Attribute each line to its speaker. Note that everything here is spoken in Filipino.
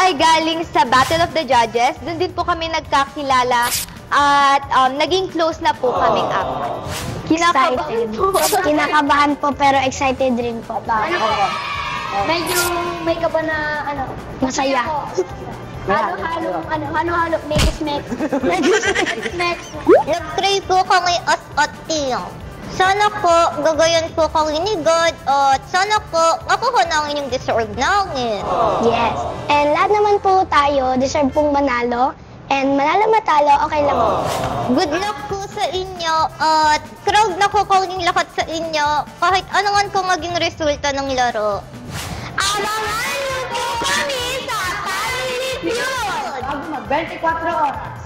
Speaker 1: ay galing sa Battle of the Judges. Doon din po kami nagkakilala at naging close na po kaming apat.
Speaker 2: Excited. Kinakabahan po pero excited rin po.
Speaker 3: Medyo may kaba na
Speaker 2: Masaya.
Speaker 3: Halo-halo, mekis-mekis.
Speaker 4: Nag-pray po kami at iyo. Sana po, gagayan po kami ni God at sana po, makuha namin yung deserve namin.
Speaker 2: Yes. And lahat naman po tayo, deserve pong manalo. And manalo matalo, okay lang po.
Speaker 4: Good luck po sa inyo at proud na ko kaming lahat sa inyo kahit ano man po maging resulta ng laro.
Speaker 1: Abangan niyo po kami sa Family Feud!
Speaker 5: Bago mag 24 oras.